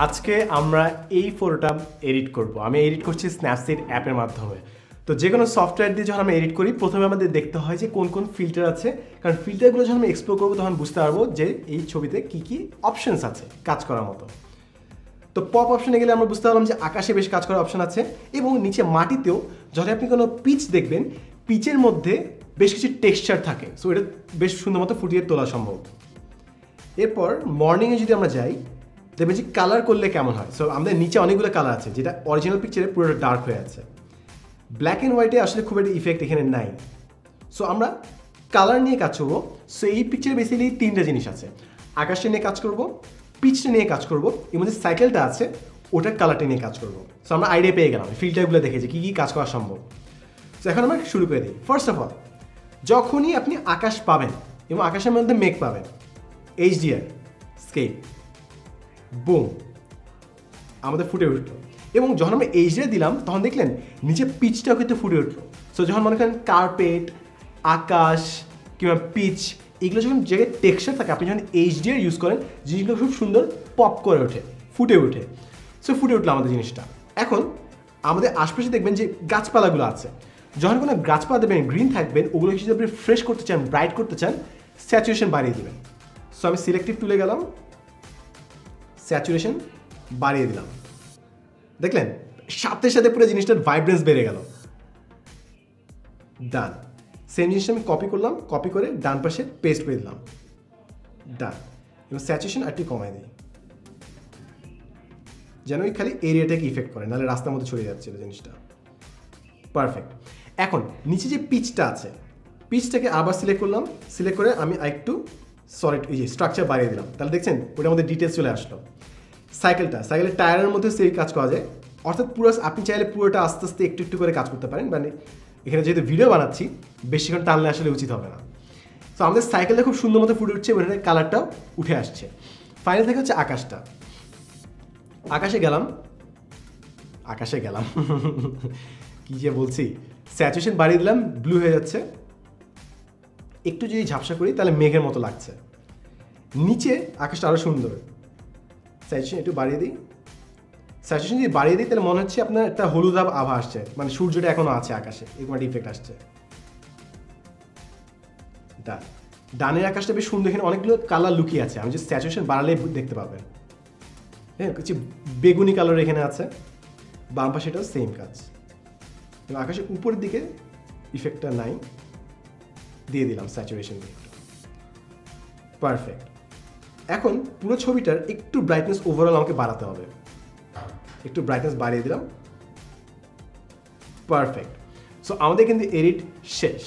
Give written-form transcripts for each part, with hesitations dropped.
আজকে আমরা এই ফটোটা এডিট করব। আমি এডিট করছি স্ন্যাপসিড অ্যাপের মাধ্যমে। তো যে কোনো সফটওয়্যার দিয়ে যখন আমরা এডিট করি প্রথমে আমাদের দেখতে হয় যে কোন কোন ফিল্টার আছে, কারণ ফিল্টারগুলো যখন আমি এক্সপ্লোর করবো তখন বুঝতে পারবো যে এই ছবিতে কি কি অপশনস আছে কাজ করার মতো। তো পপ অপশনে গেলে আমরা বুঝতে পারলাম যে আকাশে বেশ কাজ করার অপশন আছে এবং নিচে মাটিতেও যখন আপনি কোনো পিচ দেখবেন পিচের মধ্যে বেশ কিছু টেক্সচার থাকে, সো এটা বেশ সুন্দর মতো ফুটিয়ে তোলা সম্ভব। এরপর মর্নিংয়ে যদি আমরা যাই দেখবেন যে কালার করলে কেমন হয়। সো আমাদের নিচে অনেকগুলো কালার আছে যেটা অরিজিনাল পিকচারে পুরোটা ডার্ক হয়ে আছে। ব্ল্যাক অ্যান্ড হোয়াইটে আসলে খুব একটা ইফেক্ট এখানে নাই। সো আমরা কালার নিয়ে কাজ করবো। সো এই পিকচারে বেসিক্যালি তিনটা জিনিস আছে, আকাশটা নিয়ে কাজ করব, পিচটা নিয়ে কাজ করব এবং যে সাইকেলটা আছে ওটার কালারটা নিয়ে কাজ করব। সো আমরা আইডিয়া পেয়ে গেলাম ফিল্টারগুলো দেখে যে কী কী কাজ করা সম্ভব। সো এখন আমরা শুরু করে দিই। ফার্স্ট অফ অল যখনই আপনি আকাশ পাবেন এবং আকাশের মধ্যে মেঘ পাবেন, HDR Scape বুম আমাদের ফুটে উঠলো। এবং যখন আমরা HDR দিলাম তখন দেখলেন নিচে পিচটাও কিন্তু ফুটে উঠলো। সো যখন মনে করেন কার্পেট, আকাশ কিংবা পিচ এগুলো যখন জায়গায় টেক্সচার থাকে আপনি যখন HDR ইউজ করেন জিনিসগুলো খুব সুন্দর পপ করে ওঠে, ফুটে ওঠে। সো ফুটে উঠলো আমাদের জিনিসটা। এখন আমাদের আশপাশে দেখবেন যে গাছপালাগুলো আছে, যখন কোনো গাছপালা দেবেন গ্রিন থাকবেন ওগুলো যদি আপনি ফ্রেশ করতে চান, ব্রাইট করতে চান, স্যাচুরেশন বাড়িয়ে দেবেন। সো আমি সিলেক্টিভ টুলে গেলাম, স্যাচুরেশন বাড়িয়ে দিলাম, দেখলেন সাথে সাথে পুরো জিনিসটার ভাইব্রেন্স বেড়ে গেল। ডান। সেম জিনিসটা আমি কপি করলাম, কপি করে ডান পাশে পেস্ট করে দিলাম, ডান। এবং স্যাচুরেশন একটু কমাই দিই যেন ওই খালি এরিয়াটাকে ইফেক্ট করে, নাহলে রাস্তার মধ্যে ছড়িয়ে যাচ্ছিল জিনিসটা। পারফেক্ট। এখন নিচে যে পিচটা আছে পিচটাকে আবার সিলেক্ট করলাম, সিলেক্ট করে আমি একটু সলিড এই যে স্ট্রাকচার বাড়িয়ে দিলাম, তাহলে দেখছেন ওটার মধ্যে ডিটেলস চলে আসলো। সাইকেলের টায়ারের মধ্যে সেই কাজ করা যায়, অর্থাৎ পুরো আপনি চাইলে পুরোটা আস্তে আস্তে একটু একটু করে কাজ করতে পারেন। মানে এখানে যেহেতু ভিডিও বানাচ্ছি বেশিক্ষণ টানলে আসলে উচিত হবে না। তো আমাদের সাইকেলটা খুব সুন্দর মতো ফুটে উঠছে এবং এখানে কালারটাও উঠে আসছে। ফাইনাল থেকে হচ্ছে আকাশটা। আকাশে গেলাম কি যে বলছি, স্যাচুরেশন বাড়িয়ে দিলাম, ব্লু হয়ে যাচ্ছে। একটু যদি ঝাপসা করি তাহলে মেঘের মতো লাগছে। নিচে আকাশটা আরও সুন্দর, স্যাচুরেশন একটু বাড়িয়ে দিই। স্যাচুরেশন যদি বাড়িয়ে দিই তাহলে মনে হচ্ছে আপনার একটা হলুদ আভা আসছে, মানে সূর্যটা এখনও আছে আকাশে, এরকম একটা ইফেক্ট আসছে। ডানের আকাশটা বেশ সুন্দর, এখানে অনেকগুলো কালার লুকিয়ে আছে, আমি যদি স্যাচুরেশন বাড়ালে দেখতে পাবেন। হ্যাঁ, কিছু বেগুনি কালার এখানে আছে, বাম পাশে এটাও সেম কাজ। এবং আকাশের উপরের দিকে ইফেক্টটা নাই, দিয়ে দিলাম স্যাচুরেশন দিয়ে। পারফেক্ট। এখন পুরো ছবিটার একটু ব্রাইটনেস ওভারঅল আমাকে বাড়াতে হবে, একটু ব্রাইটনেস বাড়িয়ে দিলাম। পারফেক্ট। সো আমাদের কিন্তু এডিট শেষ।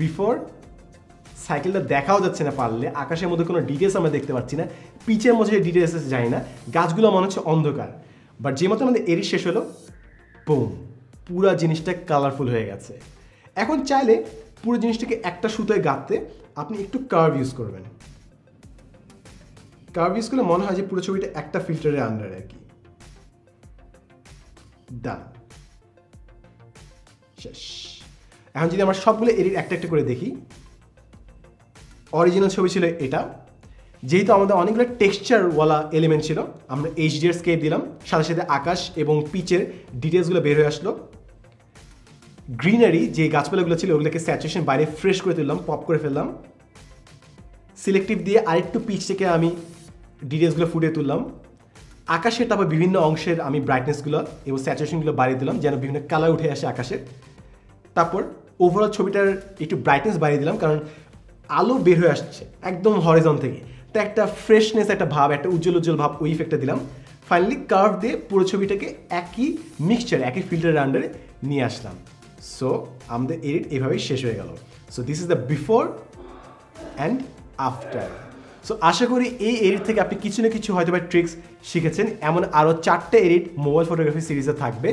বিফোর সাইকেলটা দেখাও যাচ্ছে না, পারলে আকাশের মধ্যে কোনো ডিটেলস আমরা দেখতে পাচ্ছি না, পিচের মধ্যে ডিটেলস যায় না, গাছগুলো মনে হচ্ছে অন্ধকার। বাট যে মতো আমাদের এডিট শেষ হলো বুম, পুরো জিনিসটা কালারফুল হয়ে গেছে। এখন চাইলে পুরো জিনিসটাকে একটা সুতোয় গাঁথতে আপনি একটু কার্ভ ইউজ করবেন। কার্ভ ইউজ করলে মনে হয় যে পুরো ছবিটা একটা ফিল্টারের আন্ডারে আর কি। ডান, শেষ। এখন যদি আমরা সবগুলো এডিট একটা একটা করে দেখি, অরিজিনাল ছবি ছিল এটা। যেহেতু আমাদের অনেকগুলো টেক্সচারওয়ালা এলিমেন্ট ছিল, আমরা HDR Scape দিলাম, সাথে সাথে আকাশ এবং পিচের ডিটেলসগুলো বের হয়ে আসলো। গ্রিনারি যে গাছপালাগুলো ছিল ওগুলোকে স্যাচুরেশন বাইরে ফ্রেশ করে তুললাম, পপ করে ফেললাম। সিলেক্টিভ দিয়ে আরেকটু পিচ থেকে আমি ডিটেলসগুলো ফুটিয়ে তুললাম। আকাশের তারপর বিভিন্ন অংশের আমি ব্রাইটনেসগুলো এবং স্যাচুরেশনগুলো বাড়িয়ে দিলাম যেন বিভিন্ন কালার উঠে আসে আকাশের। তারপর ওভারঅল ছবিটার একটু ব্রাইটনেস বাড়িয়ে দিলাম, কারণ আলো বের হয়ে আসছে একদম হরিজন থেকে, তো একটা ফ্রেশনেস, একটা ভাব, একটা উজ্জ্বল ভাব, ওই ইফেক্টটা দিলাম। ফাইনালি কার্ভ দিয়ে পুরো ছবিটাকে একই মিক্সচার, একই ফিল্টারের আন্ডারে নিয়ে আসলাম। সো আমাদের এডিট এভাবেই শেষ হয়ে গেল। So this is the before and after. So আশা করি এই এডিট থেকে আপনি কিছু না কিছু হয়তো বা ট্রিক্স শিখেছেন। এমন আরও 4টে এডিট মোবাইল ফটোগ্রাফি সিরিজে থাকবে।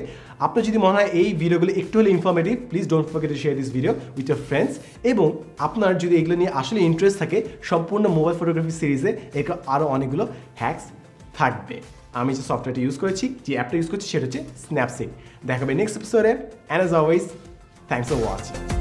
আপনার যদি মনে হয় এই ভিডিওগুলো একটু হলে informative, please don't forget to share this video with year friends. এবং আপনার যদি এগুলো নিয়ে আসলে ইন্টারেস্ট থাকে, সম্পূর্ণ মোবাইল ফটোগ্রাফি সিরিজে এরকম আরও অনেকগুলো হ্যাকস থাকবে। আমি যে সফটওয়্যারটা ইউজ করেছি, যে অ্যাপটা ইউজ করছি সেটা হচ্ছে স্ন্যাপসিড। দেখা হবে নেক্সট এপিসোডে। And as always, thanks for watching.